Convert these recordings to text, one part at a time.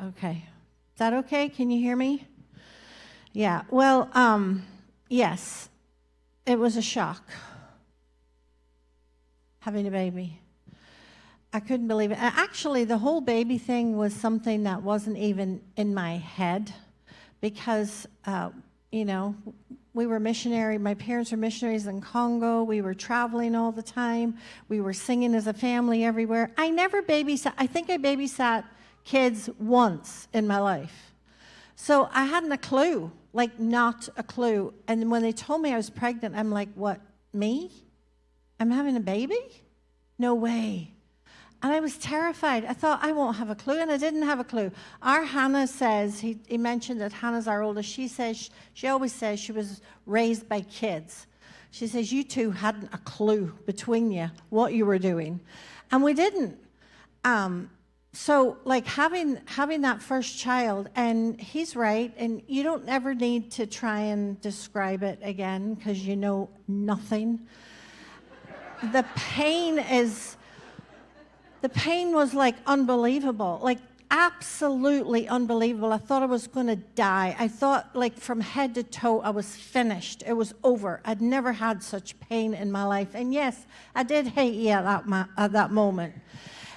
Okay. Is that okay? Can you hear me? Yeah. Well, yes. It was a shock having a baby. I couldn't believe it. Actually, the whole baby thing was something that wasn't even in my head because, we were missionary. My parents were missionaries in Congo. We were traveling all the time. We were singing as a family everywhere. I never babysat. I think I babysat kids once in my life. So I hadn't a clue, not a clue. And when they told me I was pregnant, I'm like, what, me? I'm having a baby? No way. And I was terrified. I thought, I won't have a clue, and I didn't have a clue. Our Hannah says, he mentioned that Hannah's our oldest, she always says she was raised by kids. She says, you two hadn't a clue between you what you were doing. And we didn't. So having that first child, and he's right, and you don't ever need to try and describe it again because you know nothing. The pain was unbelievable, absolutely unbelievable. I thought I was going to die. I thought from head to toe I was finished. It was over. I'd never had such pain in my life. And yes, I did hate you at that moment.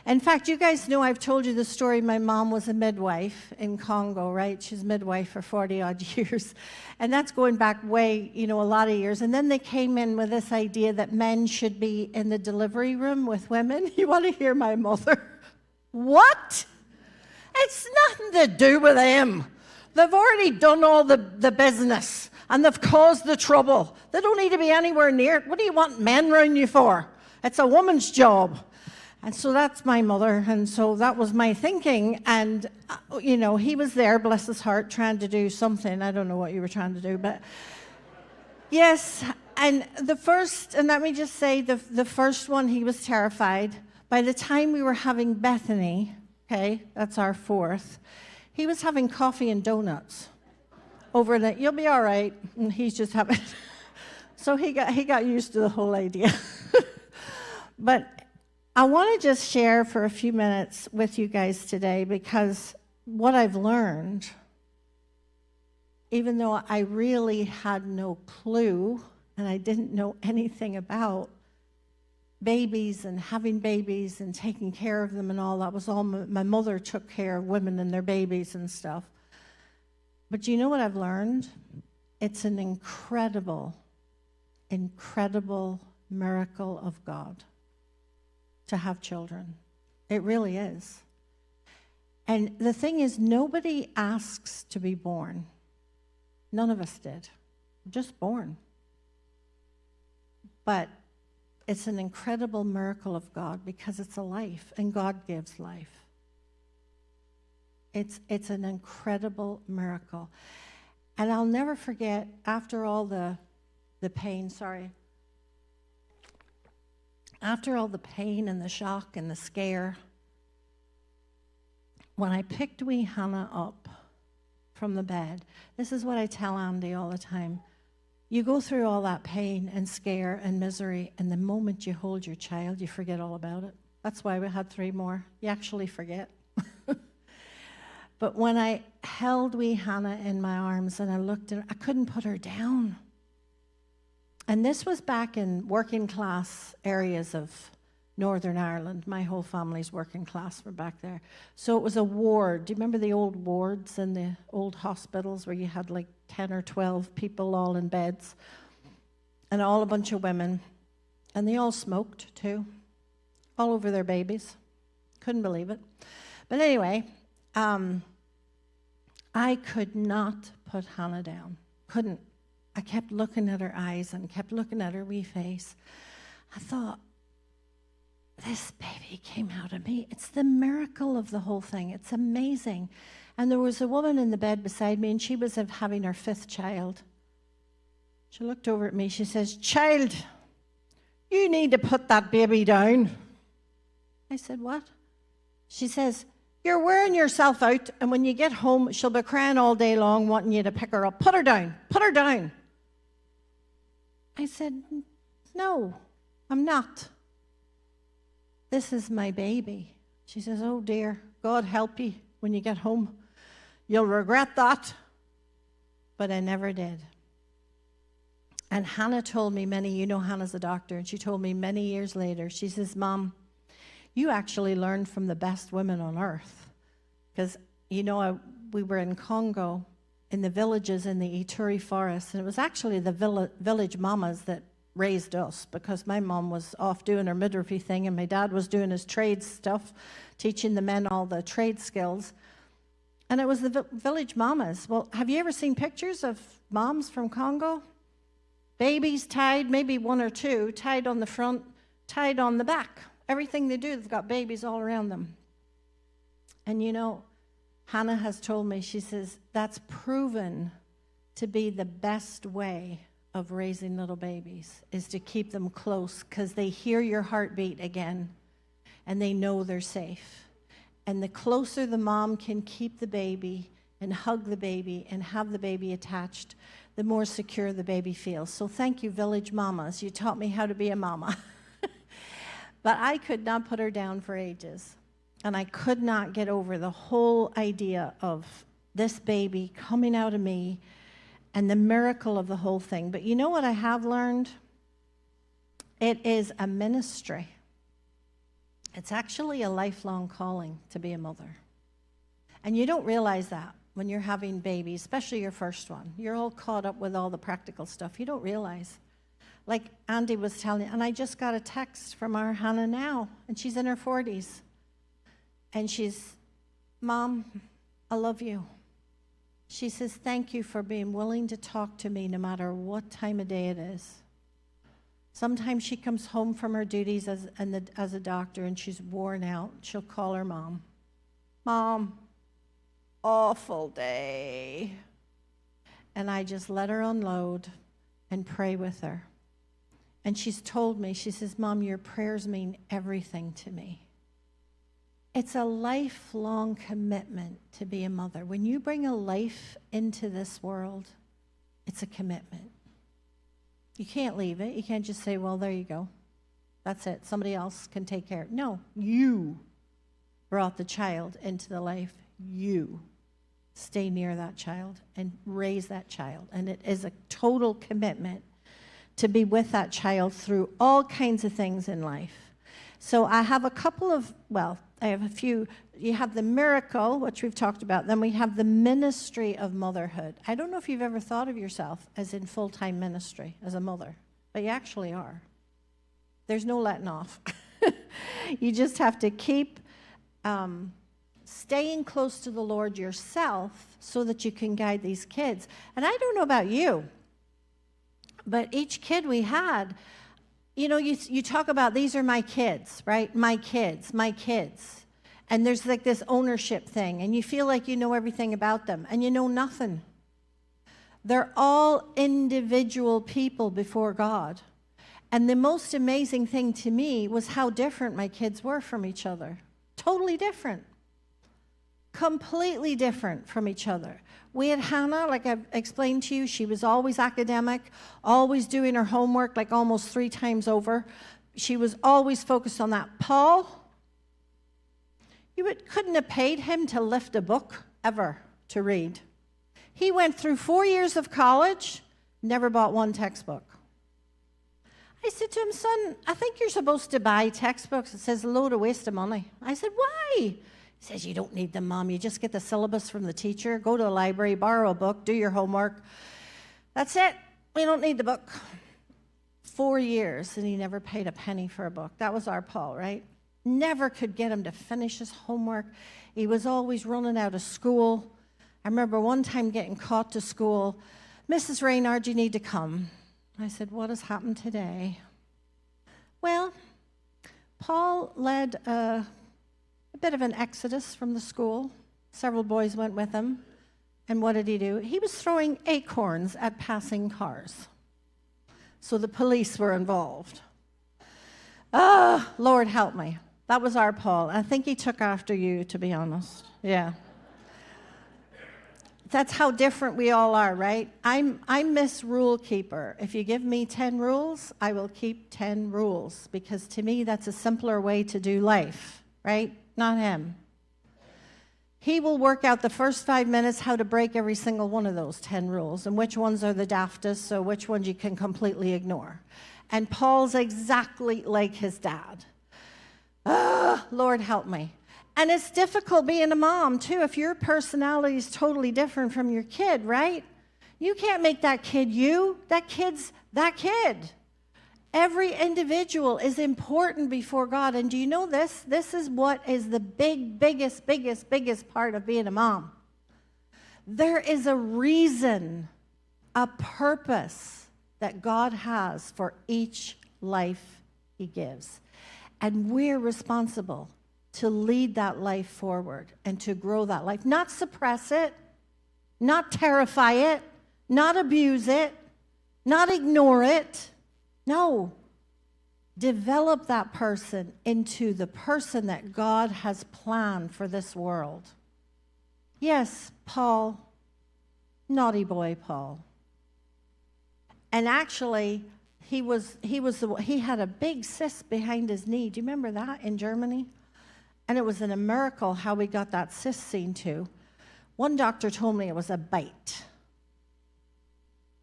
In fact, you guys know I've told you the story. My mom was a midwife in Congo, right? She's a midwife for 40-odd years. And that's going back way, a lot of years. And then they came in with this idea that men should be in the delivery room with women. You want to hear my mother? What? It's nothing to do with them. They've already done all the business, and they've caused the trouble. They don't need to be anywhere near it. What do you want men around you for? It's a woman's job. And so that's my mother, and so that was my thinking. And, he was there, bless his heart, trying to do something. I don't know what you were trying to do, but yes. And let me just say, the first one, he was terrified. By the time we were having Bethany, okay, that's our fourth, he was having coffee and donuts over in it. You'll be all right. And he's just having, so he got used to the whole idea. But I want to just share for a few minutes with you guys today, because what I've learned, even though I really had no clue and I didn't know anything about babies and having babies and taking care of them and all, that was all my mother took care of women and their babies and stuff. But you know what I've learned? It's an incredible, incredible miracle of God to have children. It really is. And the thing is, nobody asks to be born. None of us did. Just born. But it's an incredible miracle of God because it's a life, and God gives life. It's an incredible miracle. And I'll never forget, after all the pain, after all the pain and the shock and the scare, when I picked wee Hannah up from the bed, this is what I tell Andy all the time. You go through all that pain and scare and misery, and the moment you hold your child, you forget all about it. That's why we had 3 more. You actually forget. But when I held wee Hannah in my arms and I looked at her, I couldn't put her down. And this was back in working class areas of Northern Ireland. My whole family's working class were back there. So it was a ward. Do you remember the old wards in the old hospitals where you had 10 or 12 people all in beds and all a bunch of women? And they all smoked too, all over their babies. Couldn't believe it. But anyway, I could not put Hannah down. Couldn't. I kept looking at her eyes and kept looking at her wee face. I thought, this baby came out of me. It's the miracle of the whole thing. It's amazing. And there was a woman in the bed beside me, and she was having her 5th child. She looked over at me. She says, "Child, you need to put that baby down." I said, "What?" She says, "You're wearing yourself out, and when you get home, she'll be crying all day long wanting you to pick her up. Put her down. Put her down." I said, "No, I'm not. This is my baby." She says, "Oh dear, God help you. when you get home. You'll regret that. But I never did. And Hannah told me Hannah's a doctor, and she told me many years later, she says, Mom, you actually learned from the best women on earth. Because, we were in Congo, in the villages in the Ituri forest, and it was actually the village mamas that raised us, because my mom was off doing her midwifery thing, and my dad was doing his trade stuff, teaching the men all the trade skills. And it was the village mamas. Well, have you ever seen pictures of moms from Congo? Babies tied, maybe one or two, tied on the front, tied on the back. Everything they do, they've got babies all around them. And Hannah has told me, she says, that's proven to be the best way of raising little babies, is to keep them close, because they hear your heartbeat again, and they know they're safe. And the closer the mom can keep the baby and hug the baby and have the baby attached, the more secure the baby feels. So thank you, village mamas. You taught me how to be a mama. But I could not put her down for ages. And I could not get over the whole idea of this baby coming out of me and the miracle of the whole thing. But you know what I have learned? It is a ministry. It's actually a lifelong calling to be a mother. And you don't realize that when you're having babies, especially your first one. You're all caught up with all the practical stuff. You don't realize. Like Andy was telling, and I just got a text from our Hannah now, and she's in her 40s. And she's, Mom, I love you. She says, thank you for being willing to talk to me no matter what time of day it is. Sometimes she comes home from her duties as a doctor and she's worn out. She'll call her mom. Mom, awful day. And I just let her unload and pray with her. And she's told me, she says, Mom, your prayers mean everything to me. It's a lifelong commitment to be a mother. When you bring a life into this world, it's a commitment. You can't leave it. You can't just say, well, there you go. That's it. Somebody else can take care of it. No, you brought the child into the life. You stay near that child and raise that child. And it is a total commitment to be with that child through all kinds of things in life. So I have a couple of, I have a few. You have the miracle, which we've talked about. Then we have the ministry of motherhood. I don't know if you've ever thought of yourself as in full-time ministry as a mother, but you actually are. There's no letting off. You just have to keep staying close to the Lord yourself so that you can guide these kids. And I don't know about you, but each kid we had, you talk about, these are my kids, right? My kids. And there's like this ownership thing, and you feel like you know everything about them, and you know nothing. They're all individual people before God. And the most amazing thing to me was how different my kids were from each other. Totally different. Completely different from each other. We had Hannah, like I've explained to you, she was always academic, always doing her homework like almost 3 times over. She was always focused on that. Paul, you couldn't have paid him to lift a book ever to read. He went through 4 years of college, never bought one textbook. I said to him, son, I think you're supposed to buy textbooks. It says a load of waste of money. I said, why? He says, you don't need them, Mom. You just get the syllabus from the teacher, go to the library, borrow a book, do your homework. That's it. We don't need the book. 4 years, and he never paid a penny for a book. That was our Paul, right? Never could get him to finish his homework. He was always running out of school. I remember one time getting caught to school. Mrs. Raynard, you need to come. I said, what has happened today? Well, Paul led a bit of an exodus from the school. Several boys went with him. And what did he do? He was throwing acorns at passing cars. So the police were involved. Lord help me. That was our Paul. I think he took after you, to be honest. Yeah. That's how different we all are, right? I'm Miss Rule Keeper. If you give me 10 rules, I will keep 10 rules, because to me that's a simpler way to do life, right? Not him. He will work out the first 5 minutes how to break every single one of those 10 rules and which ones are the daftest, so which ones you can completely ignore. And Paul's exactly like his dad. Lord help me. And it's difficult being a mom, too, if your personality is totally different from your kid, right? You can't make that kid you. That kid's that kid. Every individual is important before God. And do you know this? This is what is the biggest part of being a mom. There is a reason, a purpose that God has for each life he gives. And we're responsible to lead that life forward and to grow that life. Not suppress it, not terrify it, not abuse it, not ignore it. No. Develop that person into the person that God has planned for this world. Yes, Paul, naughty boy Paul. And actually, he had a big cyst behind his knee. Do you remember that in Germany? And it was a miracle how we got that cyst seen to. One doctor told me it was a bite.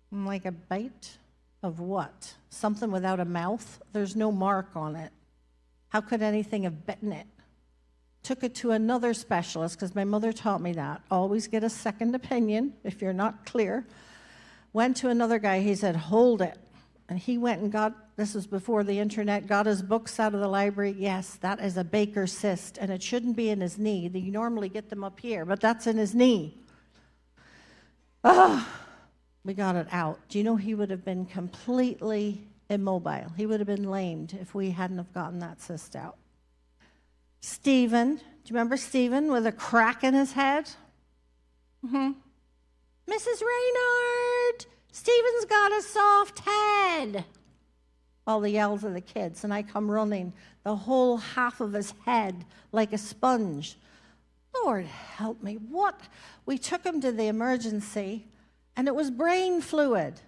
I'm like, a bite of what? Something without a mouth? There's no mark on it. How could anything have bitten it? Took it to another specialist, because my mother taught me that. Always get a second opinion if you're not clear. Went to another guy. He said, hold it. And he went and got, this was before the internet, got his books out of the library. Yes, that is a Baker's cyst, and it shouldn't be in his knee. You normally get them up here, but that's in his knee. We got it out. Do you know he would have been completely immobile? He would have been lamed if we hadn't have gotten that cyst out. Stephen, do you remember Stephen with a crack in his head? Mrs. Raynard, Stephen's got a soft head. All the yells of the kids, and I come running, the whole half of his head like a sponge. Lord help me, what? We took him to the emergency, and it was brain fluid.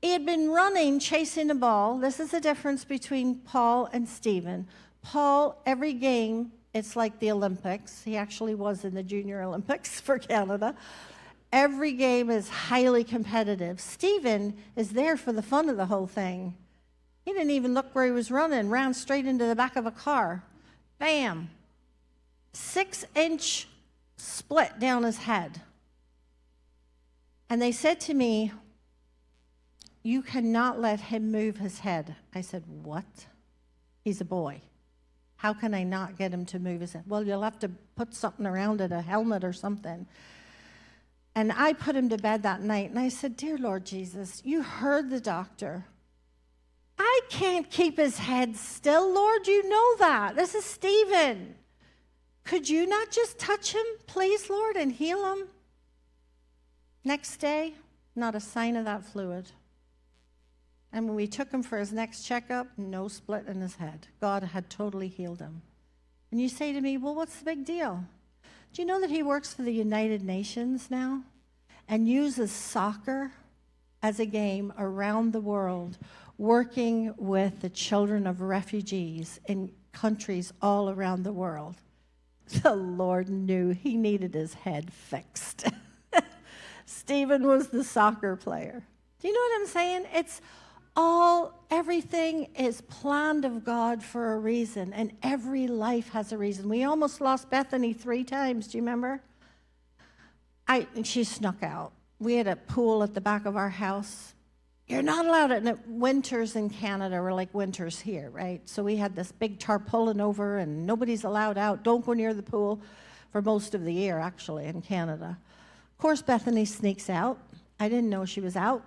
He had been running, chasing a ball. This is the difference between Paul and Stephen. Paul, every game, it's like the Olympics. He actually was in the Junior Olympics for Canada. Every game is highly competitive. Stephen is there for the fun of the whole thing. He didn't even look where he was running, ran straight into the back of a car. Bam. 6-inch split down his head. And they said to me, you cannot let him move his head. I said, what? He's a boy. How can I not get him to move his head? Well, you'll have to put something around it, a helmet or something. And I put him to bed that night, and I said, dear Lord Jesus, you heard the doctor. I can't keep his head still, Lord, you know that. This is Stephen. Could you not just touch him, please, Lord, and heal him? Next day, not a sign of that fluid. And when we took him for his next checkup, no split in his head. God had totally healed him. And you say to me, well, what's the big deal? Do you know that he works for the United Nations now and uses soccer as a game around the world, working with the children of refugees in countries all around the world? The Lord knew he needed his head fixed. Stephen was the soccer player. Do you know what I'm saying? Everything is planned of God for a reason, and every life has a reason. We almost lost Bethany 3 times, do you remember? She snuck out. We had a pool at the back of our house. You're not allowed it. And winters in Canada were like winters here, right? So we had this big tarpaulin over, and nobody's allowed out. Don't go near the pool for most of the year, actually, in Canada. Of course, Bethany sneaks out. I didn't know she was out,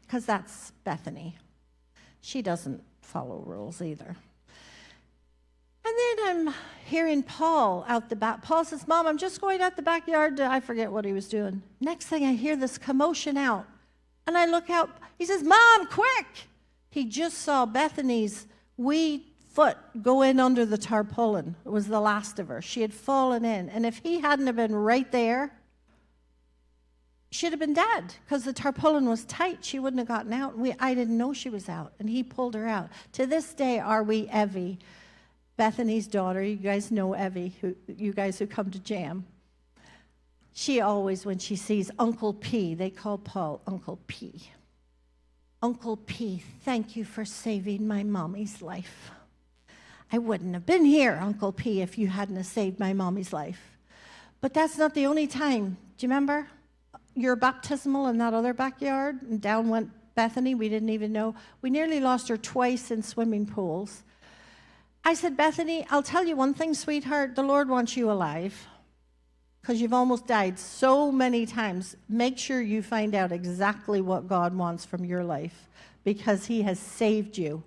because that's Bethany. She doesn't follow rules either. And then I'm hearing Paul out the back. Paul says, Mom, I'm just going out the backyard I forget what he was doing. Next thing I hear this commotion out. And I look out. He says, Mom, quick. He just saw Bethany's wee foot go in under the tarpaulin. It was the last of her. She had fallen in. And if he hadn't have been right there, she'd have been dead, because the tarpaulin was tight. She wouldn't have gotten out. I didn't know she was out, and he pulled her out. To this day, are we Evie, Bethany's daughter? You guys know Evie, you guys who come to Jam. She always, when she sees Uncle P, they call Paul Uncle P. Uncle P, thank you for saving my mommy's life. I wouldn't have been here, Uncle P, if you hadn't have saved my mommy's life. But that's not the only time. Do you remember your baptismal in that other backyard? And down went Bethany. We didn't even know. We nearly lost her twice in swimming pools. I said, Bethany, I'll tell you one thing, sweetheart. The Lord wants you alive because you've almost died so many times. Make sure you find out exactly what God wants from your life because he has saved you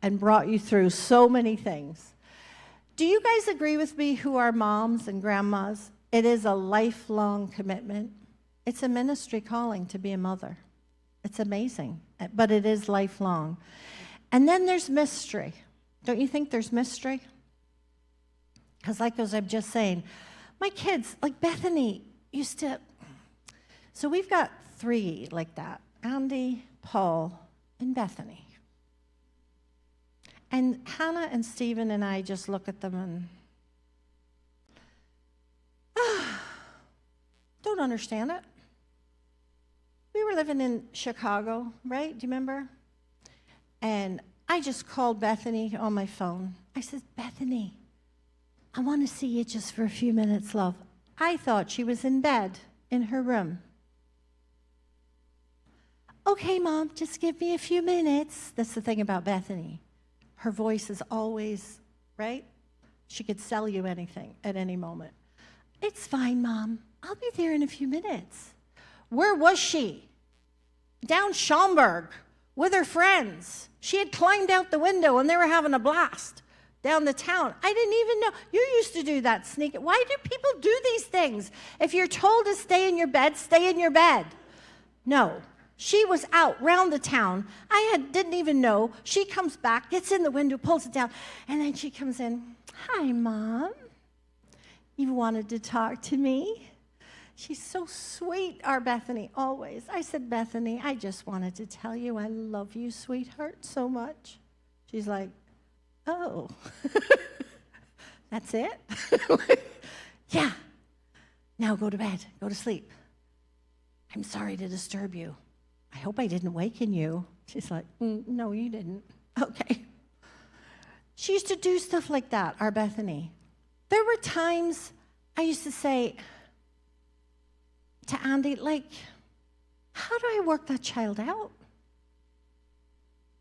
and brought you through so many things. Do you guys agree with me who are moms and grandmas? It is a lifelong commitment. It's a ministry calling to be a mother. It's amazing, but it is lifelong. And then there's mystery. Don't you think there's mystery? Because like as I'm just saying, my kids, like Bethany, used to... So we've got 3 like that. Andy, Paul, and Bethany. And Hannah and Stephen and I just look at them and... don't understand it. We were living in Chicago, right? Do you remember? And I just called Bethany on my phone. I said, Bethany, I want to see you just for a few minutes, love. I thought she was in bed in her room. Okay, Mom, just give me a few minutes. That's the thing about Bethany. Her voice is always, right? She could sell you anything at any moment. It's fine, Mom. I'll be there in a few minutes. Where was she? Down Schaumburg with her friends. She had climbed out the window and they were having a blast down the town. I didn't even know. You used to do that sneak. Why do people do these things? If you're told to stay in your bed, stay in your bed. No. She was out round the town. Didn't even know. She comes back, gets in the window, pulls it down, and then she comes in. Hi, Mom. You wanted to talk to me? She's so sweet, our Bethany, always. I said, Bethany, I just wanted to tell you I love you, sweetheart, so much. She's like, oh, that's it? Yeah. Now go to bed. Go to sleep. I'm sorry to disturb you. I hope I didn't waken you. She's like, no, you didn't. Okay. She used to do stuff like that, our Bethany. There were times I used to say to Andy, like, how do I work that child out?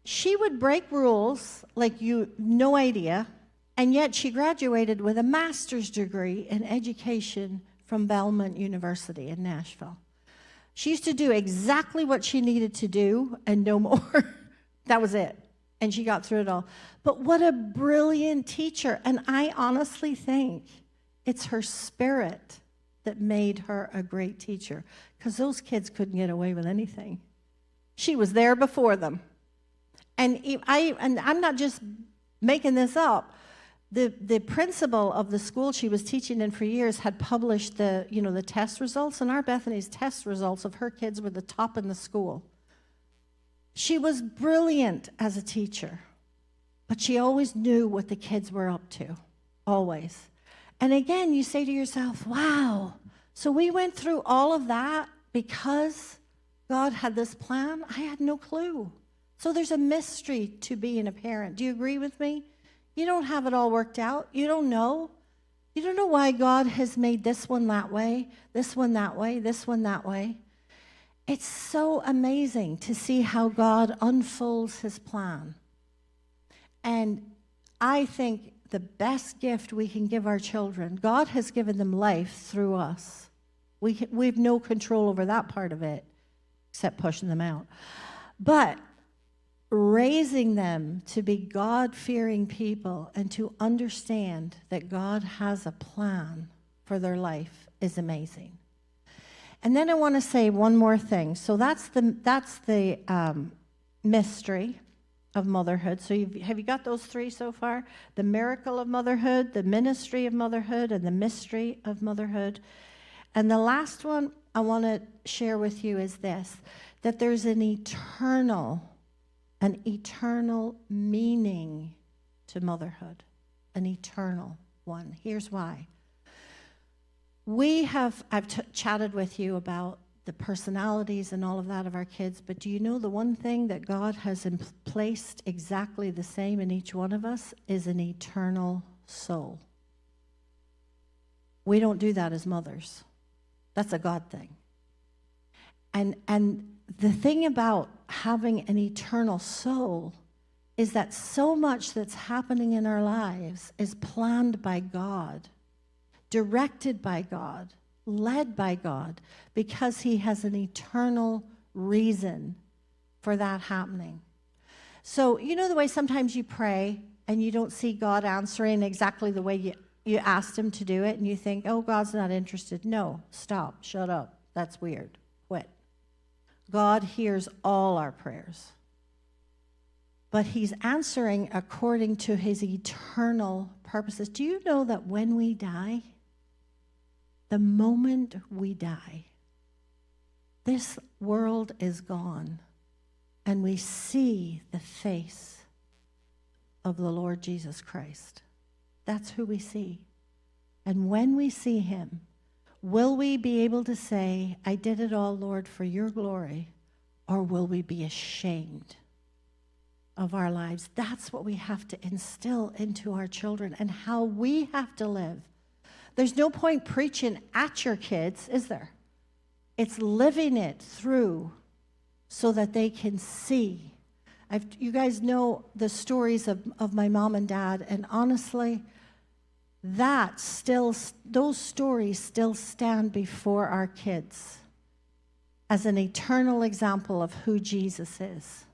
She would break rules like no idea, and yet she graduated with a master's degree in education from Belmont University in Nashville. She used to do exactly what she needed to do and no more. That was it. And she got through it all. But what a brilliant teacher. And I honestly think it's her spirit that made her a great teacher, because those kids couldn't get away with anything. She was there before them. And I'm not just making this up. The principal of the school she was teaching in for years had published the test results, and our Bethany's test results of her kids were the top in the school. She was brilliant as a teacher, but she always knew what the kids were up to, always. And again, you say to yourself, wow, so we went through all of that because God had this plan? I had no clue. So there's a mystery to being a parent. Do you agree with me? You don't have it all worked out. You don't know. You don't know why God has made this one that way, this one that way, this one that way. It's so amazing to see how God unfolds his plan. And I think the best gift we can give our children, God has given them life through us. We have no control over that part of it, except pushing them out. But raising them to be God-fearing people and to understand that God has a plan for their life is amazing. And then I want to say one more thing. So that's the mystery of motherhood. So have you got those 3 so far? The miracle of motherhood, the ministry of motherhood, and the mystery of motherhood. And the last one I want to share with you is this, that there's an eternal meaning to motherhood, an eternal one. Here's why. I've chatted with you about the personalities and all of that of our kids, but do you know the one thing that God has placed exactly the same in each one of us is an eternal soul. We don't do that as mothers. That's a God thing. And the thing about having an eternal soul is that so much that's happening in our lives is planned by God, directed by God, led by God, because he has an eternal reason for that happening. So, you know the way sometimes you pray and you don't see God answering exactly the way you asked him to do it, and you think, oh, God's not interested. No, stop, shut up. That's weird. Quit. God hears all our prayers. But he's answering according to his eternal purposes. Do you know that when we die, the moment we die, this world is gone, and we see the face of the Lord Jesus Christ? That's who we see. And when we see him, will we be able to say, I did it all, Lord, for your glory, or will we be ashamed of our lives? That's what we have to instill into our children, and how we have to live. There's no point preaching at your kids, is there? It's living it through so that they can see. You guys know the stories of my mom and dad, and honestly, those stories still stand before our kids as an eternal example of who Jesus is.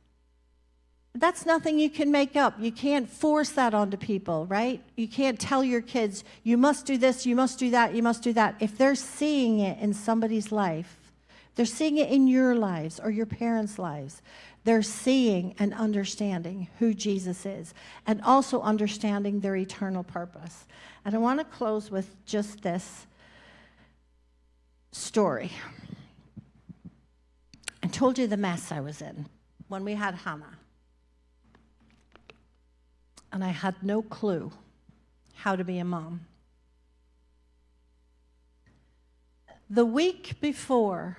That's nothing you can make up. You can't force that onto people, right? You can't tell your kids, you must do this, you must do that, you must do that. If they're seeing it in somebody's life, they're seeing it in your lives or your parents' lives, they're seeing and understanding who Jesus is, and also understanding their eternal purpose. And I want to close with just this story. I told you the mess I was in when we had Hannah. And I had no clue how to be a mom. The week before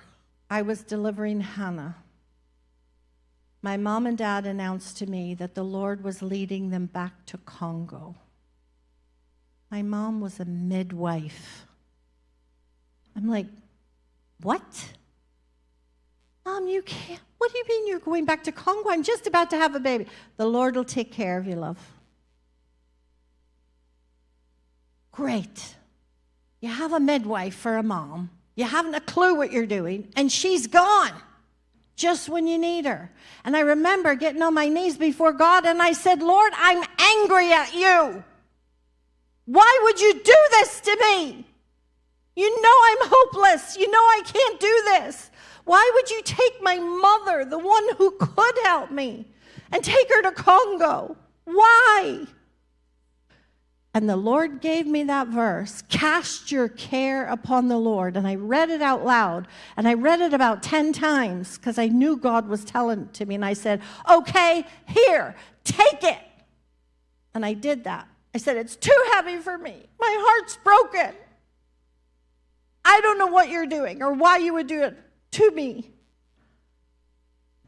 I was delivering Hannah, my mom and dad announced to me that the Lord was leading them back to Congo. My mom was a midwife. I'm like, what? Mom, you can't. What do you mean you're going back to Congo? I'm just about to have a baby. The Lord will take care of you, love. Great. You have a midwife for a mom. You haven't a clue what you're doing, and she's gone just when you need her. And I remember getting on my knees before God, and I said, Lord, I'm angry at you. Why would you do this to me? You know I'm hopeless. You know I can't do this. Why would you take my mother, the one who could help me, and take her to Congo? Why? And the Lord gave me that verse, cast your care upon the Lord. And I read it out loud, and I read it about 10 times because I knew God was telling it to me. And I said, okay, here, take it. And I did that. I said, it's too heavy for me. My heart's broken. I don't know what you're doing or why you would do it to me.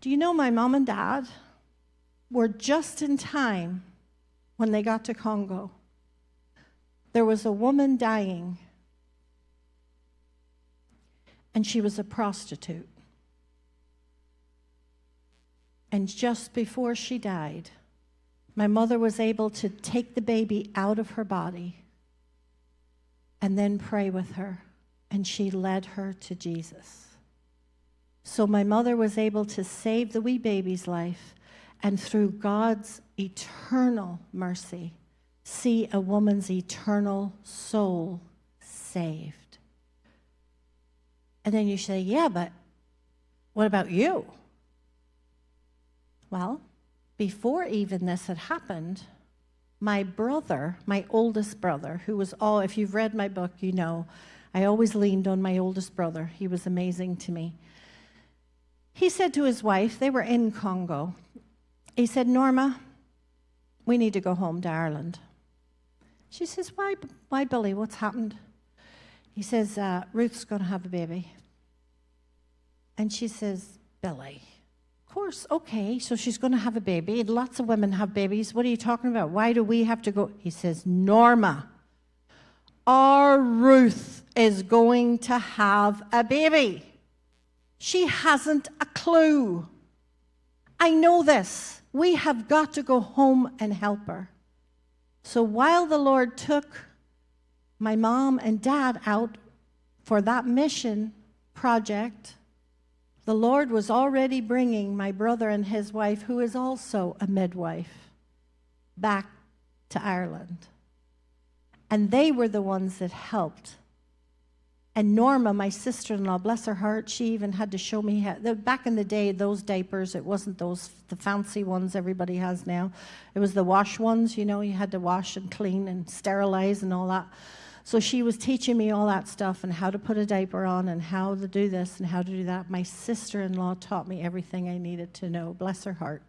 Do you know my mom and dad were just in time when they got to Congo? There was a woman dying, and she was a prostitute. And just before she died, my mother was able to take the baby out of her body and then pray with her, and she led her to Jesus. So my mother was able to save the wee baby's life, and through God's eternal mercy, see a woman's eternal soul saved. And then you say, yeah, but what about you? Well, before even this had happened, my brother, my oldest brother, who was all, if you've read my book, you know, I always leaned on my oldest brother. He was amazing to me. He said to his wife, they were in Congo, he said, Norma, we need to go home to Ireland. She says, why, Billy, what's happened? he says, Ruth's going to have a baby. And she says, Billy. Of course, okay, so she's going to have a baby. Lots of women have babies. What are you talking about? Why do we have to go? He says, Norma, our Ruth is going to have a baby. She hasn't a clue. I know this. We have got to go home and help her. So while the Lord took my mom and dad out for that mission project, the Lord was already bringing my brother and his wife, who is also a midwife, back to Ireland. And they were the ones that helped. And Norma, my sister-in-law, bless her heart, she even had to show me how. Back in the day, those diapers, it wasn't the fancy ones everybody has now. It was the wash ones, you know, you had to wash and clean and sterilize and all that. So she was teaching me all that stuff and how to put a diaper on and how to do this and how to do that. My sister-in-law taught me everything I needed to know. Bless her heart.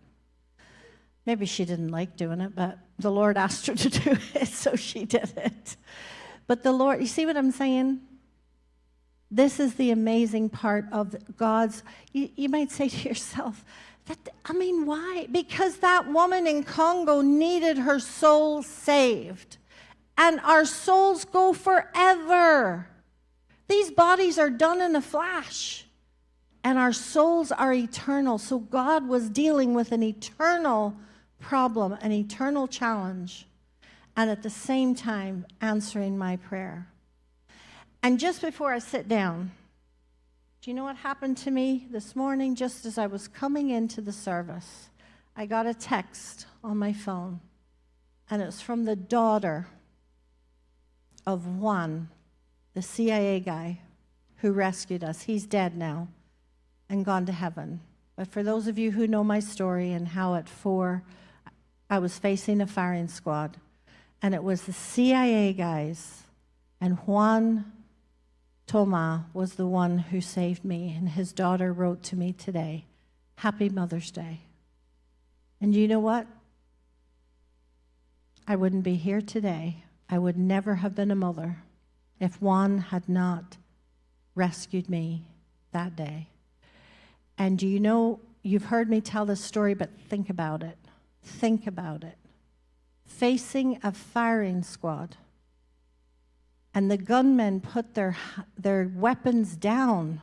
Maybe she didn't like doing it, but the Lord asked her to do it, so she did it. But the Lord, you see what I'm saying? This is the amazing part of God's, you might say to yourself, why? Because that woman in Congo needed her soul saved. And our souls go forever. These bodies are done in a flash. And our souls are eternal. So God was dealing with an eternal problem, an eternal challenge, and at the same time answering my prayer. And just before I sit down, do you know what happened to me this morning? Just as I was coming into the service, I got a text on my phone. And it's from the daughter of Juan, the CIA guy who rescued us. He's dead now and gone to heaven. But for those of you who know my story and how at 4, I was facing a firing squad, and it was the CIA guys, and Juan Toma was the one who saved me, and his daughter wrote to me today, Happy Mother's Day. And you know what? I wouldn't be here today. I would never have been a mother if Juan had not rescued me that day. And do you know, you've heard me tell this story, but think about it. Think about it. Facing a firing squad, and the gunmen put their weapons down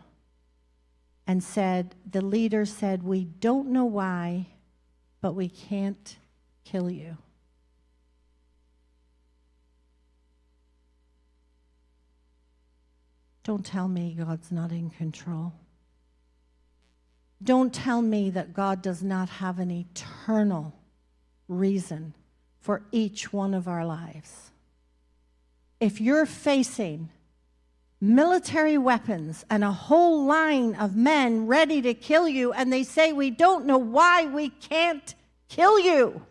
and said, the leader said, we don't know why, but we can't kill you. Don't tell me God's not in control. Don't tell me that God does not have an eternal reason for each one of our lives. If you're facing military weapons and a whole line of men ready to kill you, and they say, we don't know why we can't kill you,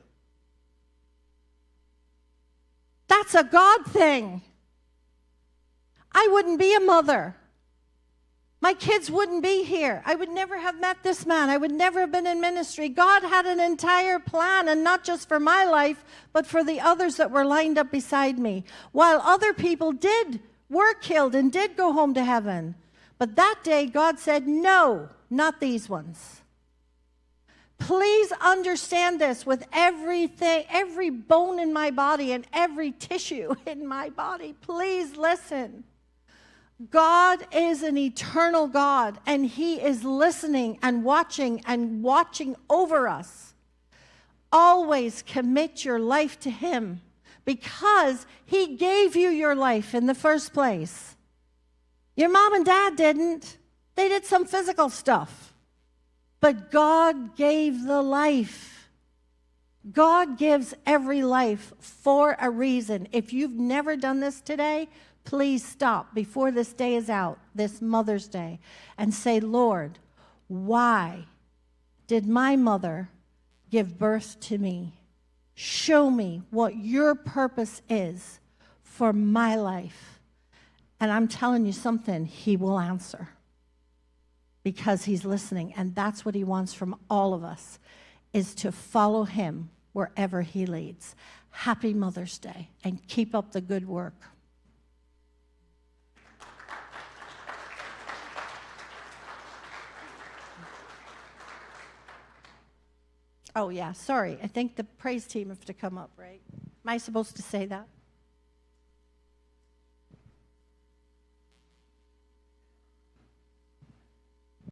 that's a God thing. I wouldn't be a mother. My kids wouldn't be here. I would never have met this man. I would never have been in ministry. God had an entire plan, and not just for my life, but for the others that were lined up beside me. While other people were killed and did go home to heaven. But that day, God said, no, not these ones. Please understand this with everything, every bone in my body and every tissue in my body. Please listen. God is an eternal God, and He is listening and watching over us. Always commit your life to Him, because He gave you your life in the first place. Your mom and dad didn't. They did some physical stuff. But God gave the life. God gives every life for a reason. If you've never done this today, please stop before this day is out, this Mother's Day, and say, Lord, why did my mother give birth to me? Show me what your purpose is for my life. And I'm telling you something, He will answer, because He's listening. And that's what He wants from all of us, is to follow Him wherever He leads. Happy Mother's Day, and keep up the good work. Oh, yeah, sorry. I think the praise team have to come up, right? Am I supposed to say that?